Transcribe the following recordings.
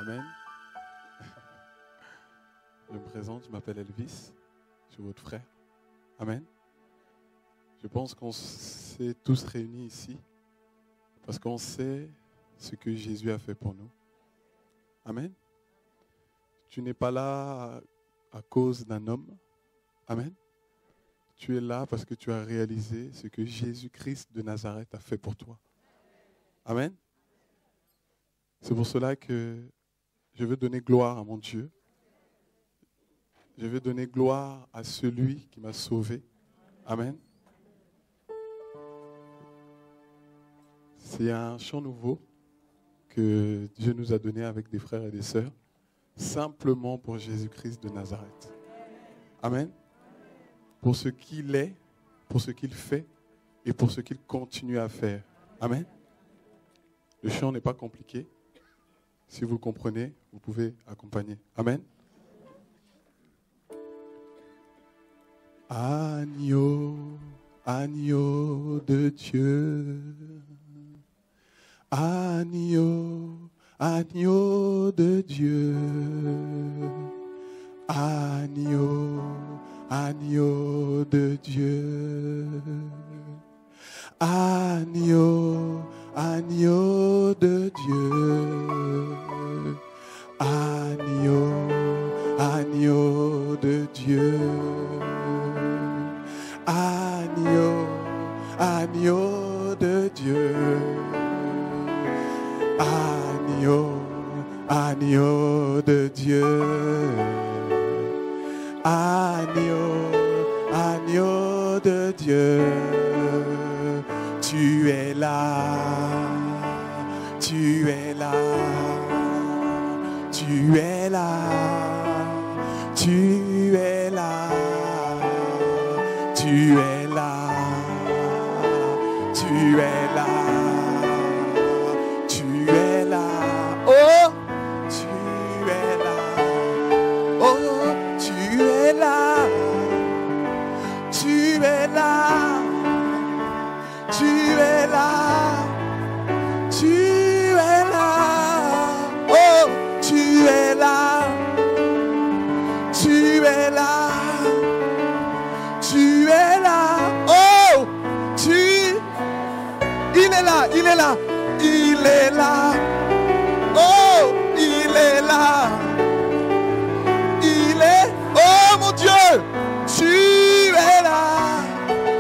Amen. Je me présente, je m'appelle Elvis, je suis votre frère. Amen. Je pense qu'on s'est tous réunis ici parce qu'on sait ce que Jésus a fait pour nous. Amen. Tu n'es pas là à cause d'un homme. Amen. Tu es là parce que tu as réalisé ce que Jésus-Christ de Nazareth a fait pour toi. Amen. C'est pour cela que je veux donner gloire à mon Dieu. Je veux donner gloire à celui qui m'a sauvé. Amen. C'est un chant nouveau que Dieu nous a donné avec des frères et des sœurs, simplement pour Jésus-Christ de Nazareth. Amen. Pour ce qu'il est, pour ce qu'il fait et pour ce qu'il continue à faire. Amen. Le chant n'est pas compliqué. Si vous le comprenez, vous pouvez accompagner. Amen. Agneau, agneau de Dieu. Agneau, agneau de Dieu. Agneau, agneau de Dieu. Agneau, agneau de Dieu. Agneau, agneau de Dieu. Agneau, agneau de Dieu. Agneau, agneau de Dieu. Agneau, agneau de Dieu. Tu es là, tu es là, tu es là, tu es là, tu es là, tu es là, tu es là, oh, tu es là, oh, tu es là, tu es là. Tu es là, tu es là, oh, tu es là, tu es là, tu es là, oh, il est là, il est là, il est là, oh, il est là, il est, oh mon Dieu, tu es là,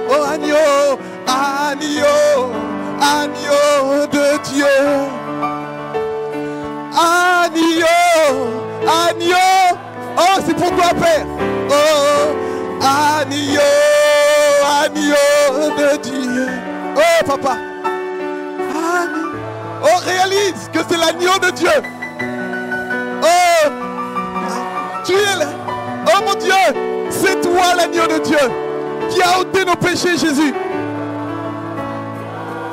oh agneau. Agneau, agneau de Dieu. Agneau, agneau. Oh, c'est pour toi, Père. Oh, agneau, agneau de Dieu. Oh, papa. Agneau. Oh, réalise que c'est l'agneau de Dieu. Oh, tu es là. Oh, mon Dieu, c'est toi l'agneau de Dieu qui a ôté nos péchés, Jésus.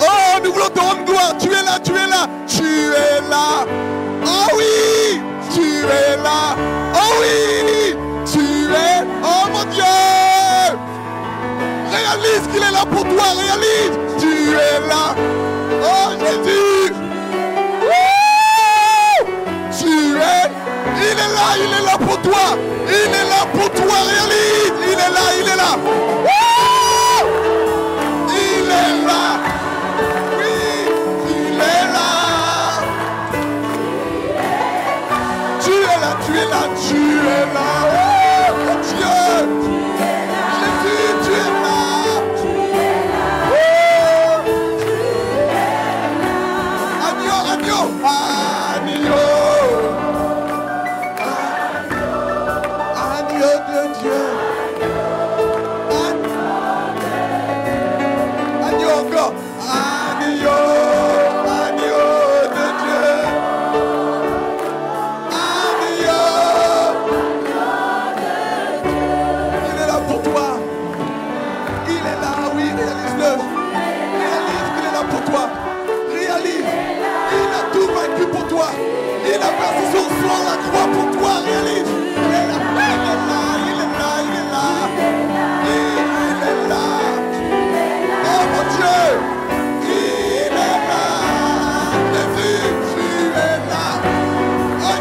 Oh, nous voulons te rendre gloire. Tu es là, tu es là. Tu es là. Oh oui, tu es là. Oh oui, tu es. Oh mon Dieu. Réalise qu'il est là pour toi. Réalise. Tu es là. Oh Jésus. Wouh! Tu es. Il est là pour toi. Il est là pour toi. Réalise. Il est là, il est là. Wouh! Il est là. Tu es là, tu es là, oh mon Dieu, Jésus, tu es là, agneau, agneau, agneau de Dieu, agneau encore, agneau. Il a passé son sang à la croix pour toi, réalise. Il est là, il est là, il est là, il est là. Oh mon Dieu, il est là. Jésus, tu es là. Oh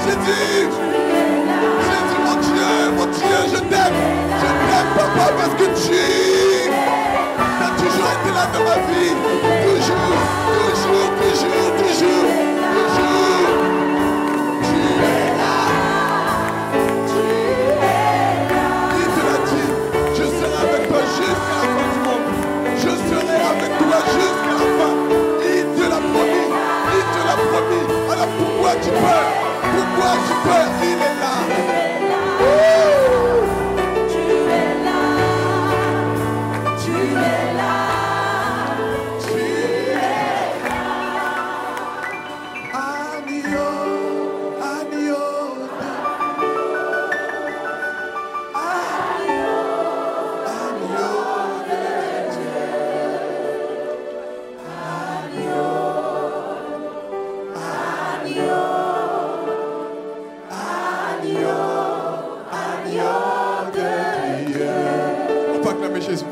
Voilà pourquoi tu peurs. Pourquoi tu peurs? Il est là. Tu es là. Tu es là. Tu es là. Agneau, agneau de Dieu. On peut acclamer Jésus.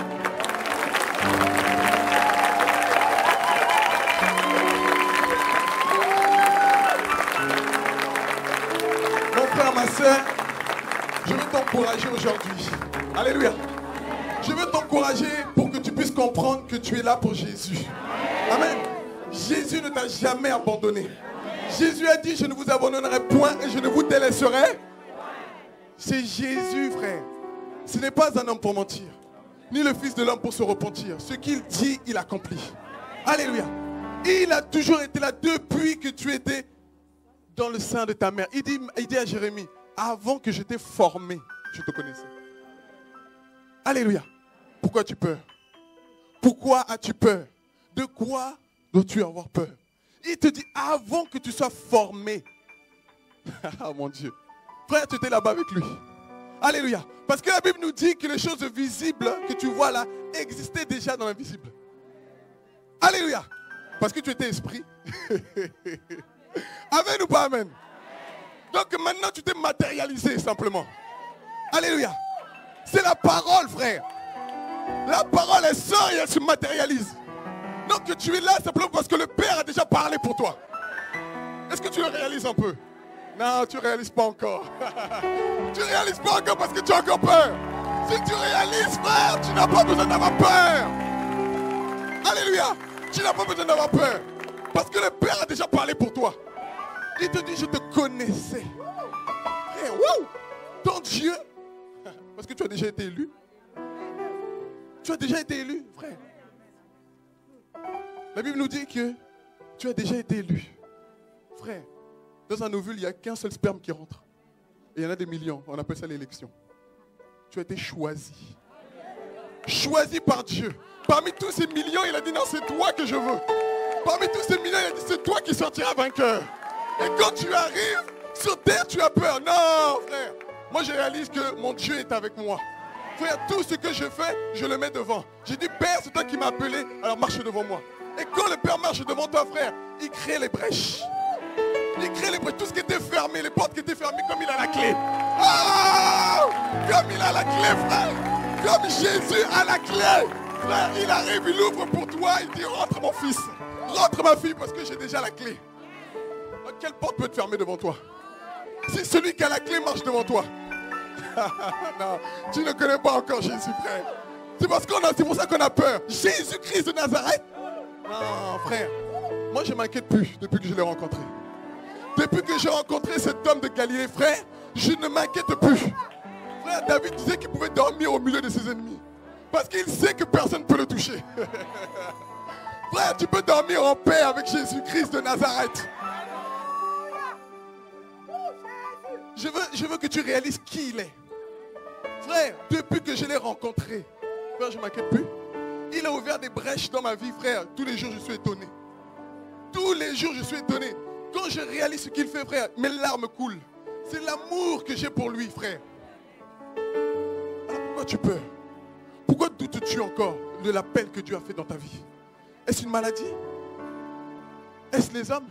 Mon frère, ma soeur, je veux t'encourager aujourd'hui. Alléluia. Je veux t'encourager pour que tu puisses comprendre que tu es là pour Jésus. Amen. Jésus ne t'a jamais abandonné. Jésus a dit, je ne vous abandonnerai point et je ne vous délaisserai. C'est Jésus, frère. Ce n'est pas un homme pour mentir, ni le Fils de l'homme pour se repentir. Ce qu'il dit, il accomplit. Alléluia. Il a toujours été là depuis que tu étais dans le sein de ta mère. Il dit à Jérémie, avant que je t'ai formé, je te connaissais. Alléluia. Pourquoi tu peur? Pourquoi as-tu peur? De quoi dois-tu avoir peur? Il te dit, avant que tu sois formé. Ah mon Dieu. Frère, tu étais là-bas avec lui. Alléluia. Parce que la Bible nous dit que les choses visibles que tu vois là existaient déjà dans l'invisible. Alléluia. Parce que tu étais esprit. Amen ou pas amen? Donc maintenant tu t'es matérialisé simplement. Alléluia. C'est la parole, frère. La parole, elle sort et elle se matérialise. Donc tu es là simplement parce que le Père a déjà parlé pour toi. Est-ce que tu le réalises un peu? Non, tu ne réalises pas encore. Tu ne réalises pas encore parce que tu as encore peur. Si tu réalises, frère, tu n'as pas besoin d'avoir peur. Alléluia. Tu n'as pas besoin d'avoir peur. Parce que le Père a déjà parlé pour toi. Il te dit, je te connaissais. Hey, wow. Ton Dieu, parce que tu as déjà été élu. Tu as déjà été élu, frère. La Bible nous dit que tu as déjà été élu. Frère, dans un ovule, il n'y a qu'un seul sperme qui rentre. Et il y en a des millions. On appelle ça l'élection. Tu as été choisi. Choisi par Dieu. Parmi tous ces millions, il a dit non, c'est toi que je veux. Parmi tous ces millions, il a dit c'est toi qui sortiras vainqueur. Et quand tu arrives sur terre, tu as peur. Non, frère. Moi, je réalise que mon Dieu est avec moi. Frère, tout ce que je fais, je le mets devant. J'ai dit, Père, c'est toi qui m'as appelé, alors marche devant moi. Et quand le Père marche devant toi, frère, il crée les brèches. Il crée les brèches. Tout ce qui était fermé, les portes qui étaient fermées, comme il a la clé. Oh, comme il a la clé, frère. Comme Jésus a la clé. Frère, il arrive, il ouvre pour toi, il dit, rentre mon fils. Rentre ma fille, parce que j'ai déjà la clé. Donc, quelle porte peut être fermée devant toi? Si celui qui a la clé marche devant toi. Non, tu ne connais pas encore Jésus, frère. C'est pour ça qu'on a peur. Jésus-Christ de Nazareth. Non, frère. Moi, je ne m'inquiète plus depuis que je l'ai rencontré. Depuis que j'ai rencontré cet homme de Galilée, frère, je ne m'inquiète plus. Frère, David disait qu'il pouvait dormir au milieu de ses ennemis. Parce qu'il sait que personne ne peut le toucher. Frère, tu peux dormir en paix avec Jésus-Christ de Nazareth. Je veux que tu réalises qui il est. Frère, depuis que je l'ai rencontré, frère, je ne m'inquiète plus. Il a ouvert des brèches dans ma vie, frère. Tous les jours, je suis étonné. Tous les jours, je suis étonné. Quand je réalise ce qu'il fait, frère, mes larmes coulent. C'est l'amour que j'ai pour lui, frère. Alors pourquoi tu peurs? Pourquoi doutes-tu encore de l'appel que Dieu a fait dans ta vie? Est-ce une maladie? Est-ce les hommes?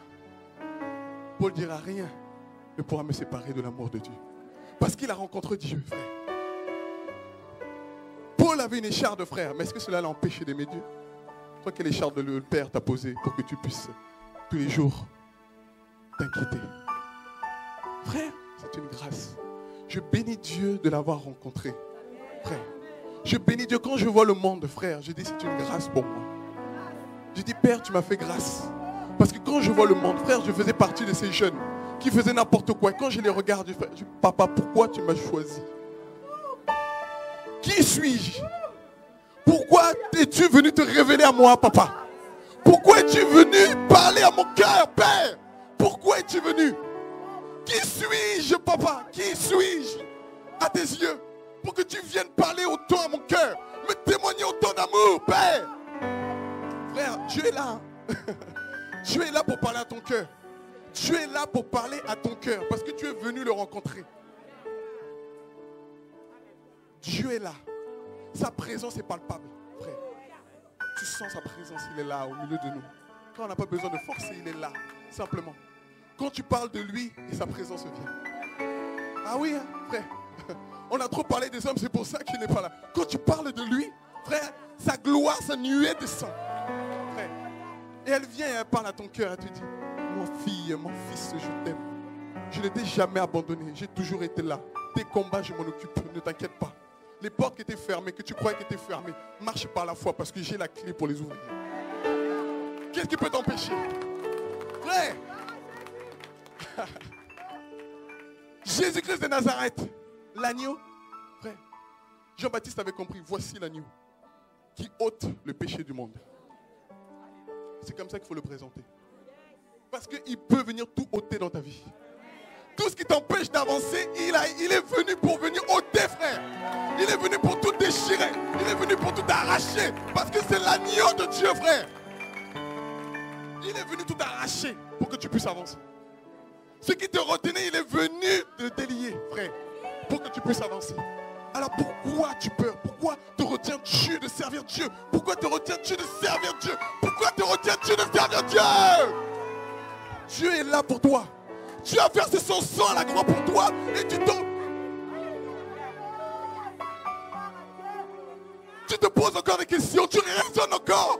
Paul dira rien ne pourra me séparer de l'amour de Dieu. Parce qu'il a rencontré Dieu, frère. Paul avait une écharde, frère. Mais est-ce que cela l'a empêché d'aimer Dieu? Toi, quelle écharde le Père t'a posée pour que tu puisses tous les jours t'inquiéter? Frère, c'est une grâce. Je bénis Dieu de l'avoir rencontré. Frère, je bénis Dieu. Quand je vois le monde, frère, je dis c'est une grâce pour moi. Je dis, Père, tu m'as fait grâce. Parce que quand je vois le monde, frère, je faisais partie de ces jeunes qui faisaient n'importe quoi. Et quand je les regarde, je dis, papa, pourquoi tu m'as choisi? Qui suis-je? Pourquoi es-tu venu te révéler à moi, papa? Pourquoi es-tu venu parler à mon cœur, Père? Pourquoi es-tu es-tu venu? Qui suis-je, papa? Qui suis-je à tes yeux? Pour que tu viennes parler autant à mon cœur, me témoigner autant d'amour, Père. Frère, Dieu est là. Dieu est là pour parler à ton cœur. Dieu est là pour parler à ton cœur parce que tu es venu le rencontrer. Dieu est là. Sa présence est palpable, frère. Tu sens sa présence, il est là au milieu de nous. Quand on n'a pas besoin de forcer, il est là, simplement. Quand tu parles de lui, et sa présence vient. Ah oui, hein, frère. On a trop parlé des hommes, c'est pour ça qu'il n'est pas là. Quand tu parles de lui, frère, sa gloire, sa nuée descend. Frère. Et elle vient et elle parle à ton cœur. Elle te dit, mon fils, mon fils, je t'aime. Je ne t'ai jamais abandonné. J'ai toujours été là. Tes combats, je m'en occupe. Ne t'inquiète pas. Les portes qui étaient fermées, que tu croyais qu'étaient fermées, marche par la foi parce que j'ai la clé pour les ouvrir. Qu'est-ce qui peut t'empêcher? Frère, Jésus-Christ de Nazareth, l'agneau, frère, Jean-Baptiste avait compris, voici l'agneau qui ôte le péché du monde. C'est comme ça qu'il faut le présenter. Parce qu'il peut venir tout ôter dans ta vie. Tout ce qui t'empêche d'avancer, il est venu pour venir ôter, frère. Il est venu pour tout déchirer. Il est venu pour tout arracher. Parce que c'est l'agneau de Dieu, frère. Il est venu tout arracher pour que tu puisses avancer. Ce qui te retenait, il est venu te délier, frère, pour que tu puisses avancer. Alors pourquoi tu peurs? Pourquoi te retiens-tu de servir Dieu? Pourquoi te retiens-tu de servir Dieu? Pourquoi te retiens-tu de servir Dieu? Dieu est là pour toi. Dieu a versé son sang à la croix pour toi et tu te poses encore des questions, tu raisonnes encore.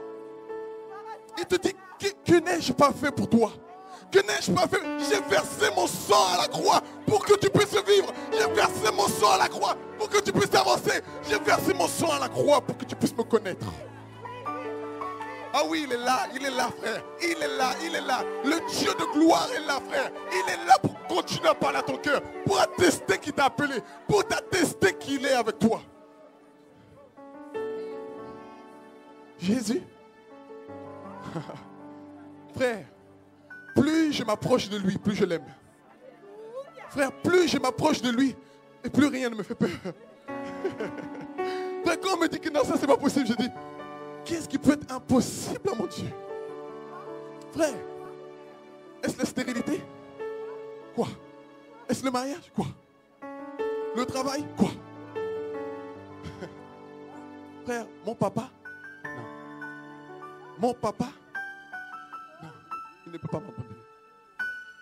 Il te dit, que n'ai-je pas fait pour toi? Que n'ai-je pas fait? J'ai versé mon sang à la croix pour que tu puisses vivre. J'ai versé mon sang à la croix pour que tu puisses avancer. J'ai versé mon sang à la croix pour que tu puisses me connaître. Ah oui, il est là, frère. Il est là. Le Dieu de gloire est là, frère. Il est là pour continuer à parler à ton cœur, pour attester qu'il t'a appelé, pour t'attester qu'il est avec toi. Jésus. Frère, plus je m'approche de lui, plus je l'aime. Frère, plus je m'approche de lui, et plus rien ne me fait peur. Frère, quand on me dit que non, ça c'est pas possible, je dis, qu'est-ce qui peut être impossible à mon Dieu? Frère, est-ce la stérilité? Quoi? Est-ce le mariage? Quoi? Le travail? Quoi? Frère, mon papa? Non. Mon papa? Non, il ne peut pas m'abandonner.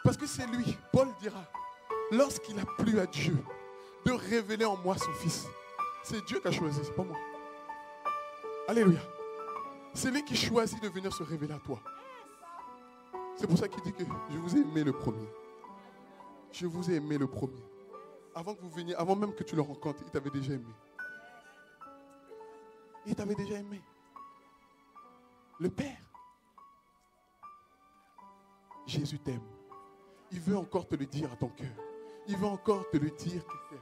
Parce que c'est lui, Paul dira, lorsqu'il a plu à Dieu de révéler en moi son fils, c'est Dieu qui a choisi, c'est pas moi. Alléluia. C'est lui qui choisit de venir se révéler à toi. C'est pour ça qu'il dit que je vous ai aimé le premier. Je vous ai aimé le premier. Avant que vous veniez, avant même que tu le rencontres, il t'avait déjà aimé. Il t'avait déjà aimé. Le Père. Jésus t'aime. Il veut encore te le dire à ton cœur. Il veut encore te le dire qu'il t'aime.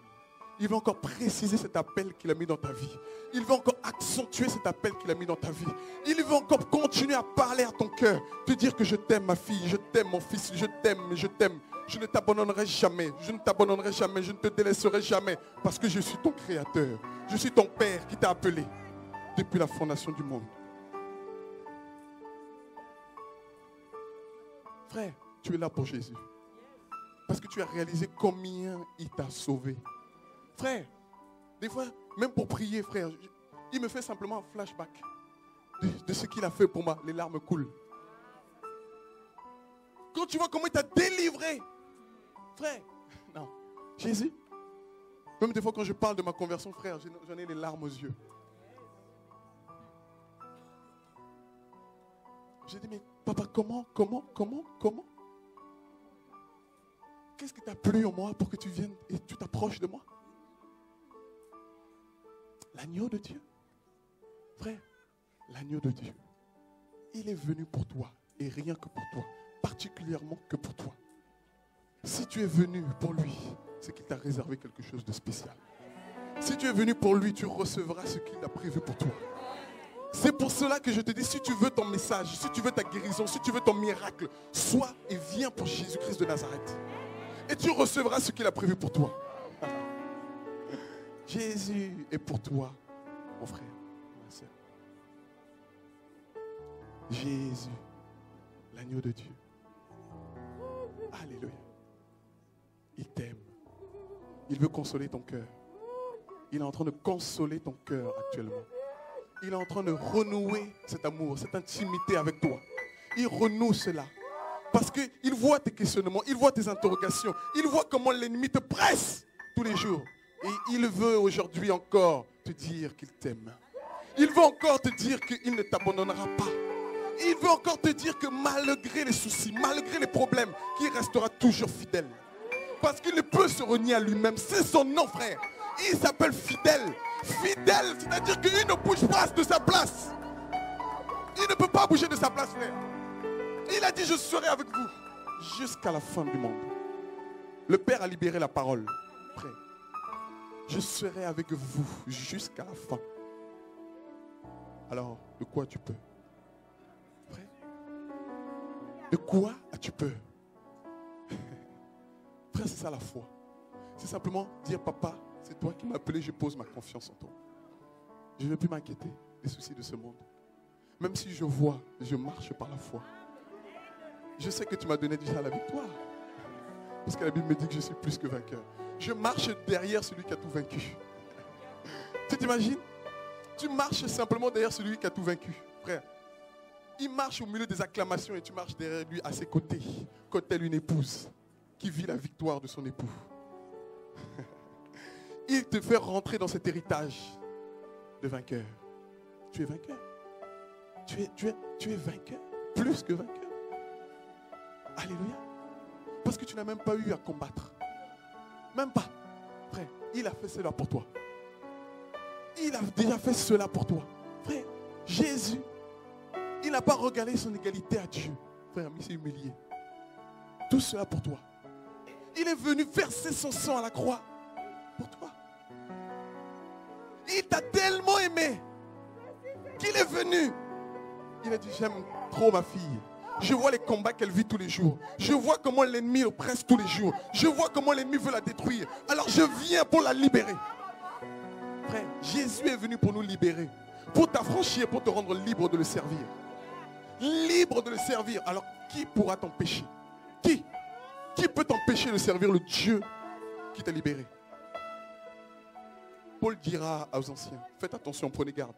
Il veut encore préciser cet appel qu'il a mis dans ta vie. Il veut encore accentuer cet appel qu'il a mis dans ta vie. Il veut encore continuer à parler à ton cœur. Te dire que je t'aime ma fille, je t'aime mon fils, je t'aime, je t'aime. Je ne t'abandonnerai jamais, je ne t'abandonnerai jamais, je ne te délaisserai jamais. Parce que je suis ton créateur. Je suis ton Père qui t'a appelé depuis la fondation du monde. Frère, tu es là pour Jésus. Parce que tu as réalisé combien il t'a sauvé. Frère, des fois, même pour prier, frère, il me fait simplement un flashback de ce qu'il a fait pour moi. Les larmes coulent. Quand tu vois comment il t'a délivré, frère, non, Jésus, même des fois quand je parle de ma conversion, frère, j'en ai les larmes aux yeux. J'ai dit, mais papa, comment? Qu'est-ce qui t'a plu en moi pour que tu viennes et tu t'approches de moi? L'agneau de Dieu. Frère, l'agneau de Dieu. Il est venu pour toi et rien que pour toi. Particulièrement que pour toi. Si tu es venu pour lui, c'est qu'il t'a réservé quelque chose de spécial. Si tu es venu pour lui, tu recevras ce qu'il a prévu pour toi. C'est pour cela que je te dis, si tu veux ton message, si tu veux ta guérison, si tu veux ton miracle, sois et viens pour Jésus-Christ de Nazareth. Et tu recevras ce qu'il a prévu pour toi. Jésus est pour toi, mon frère, ma soeur. Jésus, l'agneau de Dieu. Alléluia. Il t'aime. Il veut consoler ton cœur. Il est en train de consoler ton cœur actuellement. Il est en train de renouer cet amour, cette intimité avec toi. Il renoue cela. Parce qu'il voit tes questionnements, il voit tes interrogations. Il voit comment l'ennemi te presse tous les jours. Et il veut aujourd'hui encore te dire qu'il t'aime. Il veut encore te dire qu'il ne t'abandonnera pas. Il veut encore te dire que malgré les soucis, malgré les problèmes, qu'il restera toujours fidèle. Parce qu'il ne peut se renier à lui-même. C'est son nom, frère. Il s'appelle fidèle. Fidèle, c'est-à-dire qu'il ne bouge pas de sa place. Il ne peut pas bouger de sa place, frère. Il a dit, je serai avec vous jusqu'à la fin du monde. Le Père a libéré la parole. Frère, je serai avec vous jusqu'à la fin. Alors, de quoi tu peux? Frère, de quoi as-tu peur? Frère, c'est ça la foi. C'est simplement dire, papa, c'est toi qui m'as appelé, je pose ma confiance en toi. Je ne veux plus m'inquiéter des soucis de ce monde. Même si je vois, je marche par la foi. Je sais que tu m'as donné déjà la victoire. Parce que la Bible me dit que je suis plus que vainqueur. Je marche derrière celui qui a tout vaincu. Tu t'imagines? Tu marches simplement derrière celui qui a tout vaincu. Frère, il marche au milieu des acclamations et tu marches derrière lui à ses côtés, comme telle une épouse qui vit la victoire de son époux. Il te fait rentrer dans cet héritage de vainqueur. Tu es vainqueur. Tu es vainqueur. Plus que vainqueur. Alléluia. Parce que tu n'as même pas eu à combattre. Même pas. Frère, il a fait cela pour toi. Il a déjà fait cela pour toi. Frère, Jésus, il n'a pas regardé son égalité à Dieu. Frère, mais il s'est humilié. Tout cela pour toi. Il est venu verser son sang à la croix pour toi. Il t'a tellement aimé qu'il est venu. Il a dit, j'aime trop ma fille. Je vois les combats qu'elle vit tous les jours. Je vois comment l'ennemi l'oppresse tous les jours. Je vois comment l'ennemi veut la détruire. Alors je viens pour la libérer. Frère, Jésus est venu pour nous libérer. Pour t'affranchir, pour te rendre libre de le servir. Libre de le servir. Alors qui pourra t'empêcher? Qui? Qui peut t'empêcher de servir le Dieu qui t'a libéré? Paul dira aux anciens, faites attention, prenez garde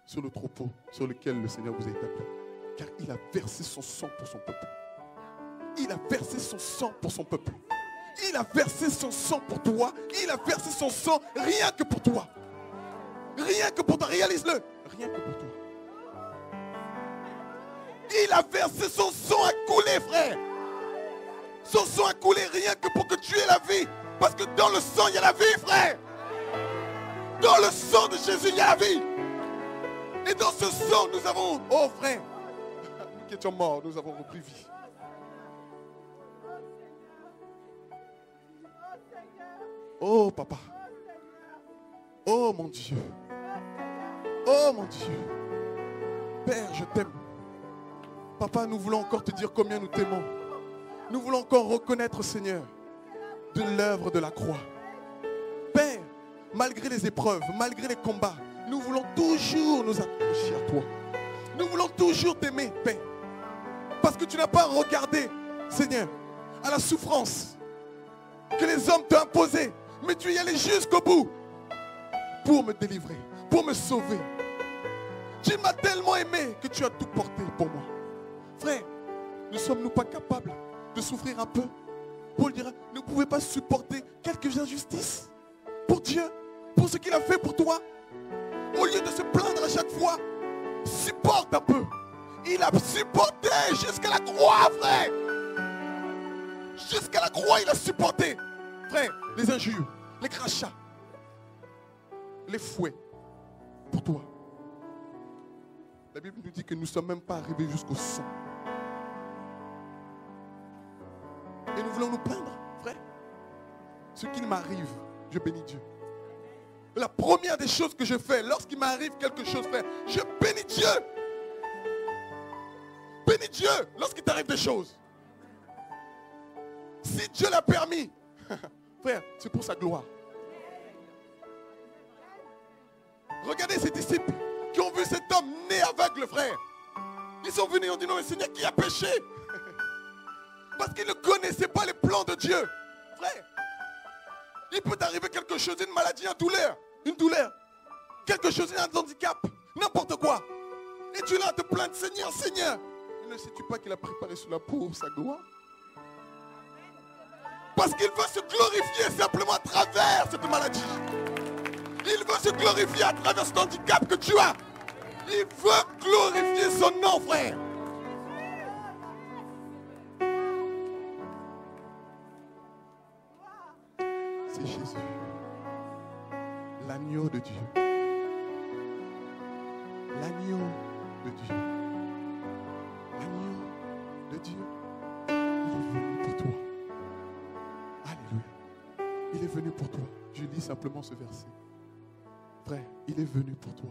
sur le troupeau sur lequel le Seigneur vous a établi. Car il a versé son sang pour son peuple. Il a versé son sang pour son peuple. Il a versé son sang pour toi. Il a versé son sang rien que pour toi. Rien que pour toi, réalise-le. Rien que pour toi. Il a versé son sang à couler, frère. Son sang a coulé rien que pour que tu aies la vie. Parce que dans le sang, il y a la vie, frère. Dans le sang de Jésus, il y a la vie. Et dans ce sang, nous avons, oh frère, nous qui étions morts, nous avons repris vie. Oh papa. Oh mon Dieu. Oh mon Dieu. Père, je t'aime. Papa, nous voulons encore te dire combien nous t'aimons. Nous voulons encore reconnaître, Seigneur, de l'œuvre de la croix. Père, malgré les épreuves, malgré les combats, nous voulons toujours nous accrocher à toi. Nous voulons toujours t'aimer, Père. Parce que tu n'as pas regardé, Seigneur, à la souffrance que les hommes t'ont imposée. Mais tu y allais jusqu'au bout pour me délivrer, pour me sauver. Tu m'as tellement aimé que tu as tout porté pour moi. Frère, ne sommes-nous pas capables de souffrir un peu? Paul dira, ne pouvez pas supporter quelques injustices pour Dieu, pour ce qu'il a fait pour toi. Au lieu de se plaindre à chaque fois, supporte un peu. Il a supporté jusqu'à la croix, frère. Jusqu'à la croix, il a supporté. Frère, les injures, les crachats, les fouets, pour toi. La Bible nous dit que nous ne sommes même pas arrivés jusqu'au sang. Et nous voulons nous plaindre, frère. Ce qu'il m'arrive, je bénis Dieu. la première des choses que je fais, lorsqu'il m'arrive quelque chose, frère, je bénis Dieu. Bénis Dieu lorsqu'il t'arrive des choses. Si Dieu l'a permis, frère, c'est pour sa gloire. Regardez ces disciples qui ont vu cet homme né aveugle, frère. Ils sont venus et ont dit, non mais Seigneur, qui a péché? Parce qu'ils ne connaissaient pas les plans de Dieu. Frère, il peut t'arriver quelque chose, une maladie, une douleur, quelque chose, un handicap, n'importe quoi. Et tu es là à te plaindre, Seigneur, Seigneur. Mais ne sais-tu pas qu'il a préparé sous la peau sa gloire? Parce qu'il veut se glorifier simplement à travers cette maladie. Il veut se glorifier à travers cet handicap que tu as. Il veut glorifier son nom, frère. C'est Jésus, l'agneau de Dieu. L'agneau de Dieu. L'agneau de Dieu. Il est venu pour toi. Alléluia. Il est venu pour toi. Je lis simplement ce verset. Frère, il est venu pour toi.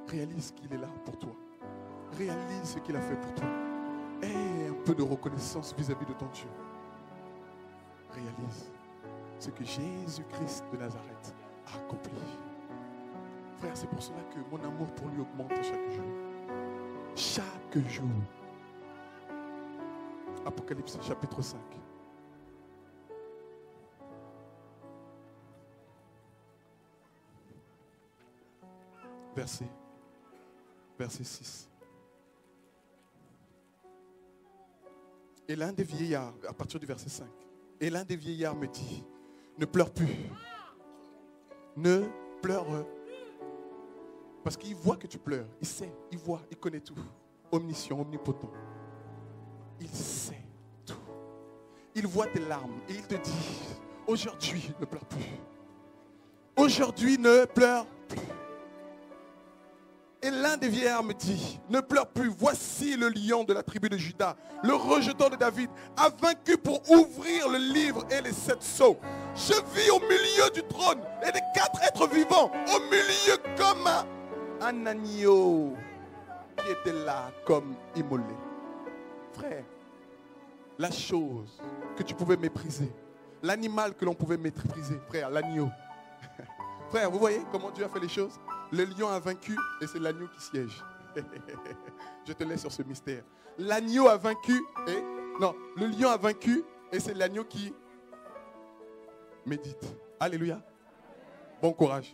Réalise qu'il est là pour toi. Réalise ce qu'il a fait pour toi. Aie un peu de reconnaissance vis-à-vis de ton Dieu. Réalise ce que Jésus-Christ de Nazareth a accompli. Frère, c'est pour cela que mon amour pour lui augmente chaque jour. Chaque jour. Apocalypse chapitre 5. Verset 6. Et l'un des vieillards, à partir du verset 5, et l'un des vieillards me dit, ne pleure plus. Ne pleure. Parce qu'il voit que tu pleures. Il sait, il voit, il connaît tout. Omniscient, omnipotent. Il sait tout. Il voit tes larmes et il te dit, aujourd'hui, ne pleure plus. Aujourd'hui, ne pleure plus. Et l'un des vieillards me dit, ne pleure plus, voici le lion de la tribu de Juda, le rejeton de David, a vaincu pour ouvrir le livre et les 7 sceaux. Je vis au milieu du trône et des 4 êtres vivants, au milieu comme un agneau qui était là comme immolé. Frère, la chose que tu pouvais mépriser, l'animal que l'on pouvait mépriser, frère, l'agneau. Frère, vous voyez comment Dieu a fait les choses? Le lion a vaincu et c'est l'agneau qui siège. Je te laisse sur ce mystère. L'agneau a vaincu et... Non, le lion a vaincu et c'est l'agneau qui médite. Alléluia. Bon courage.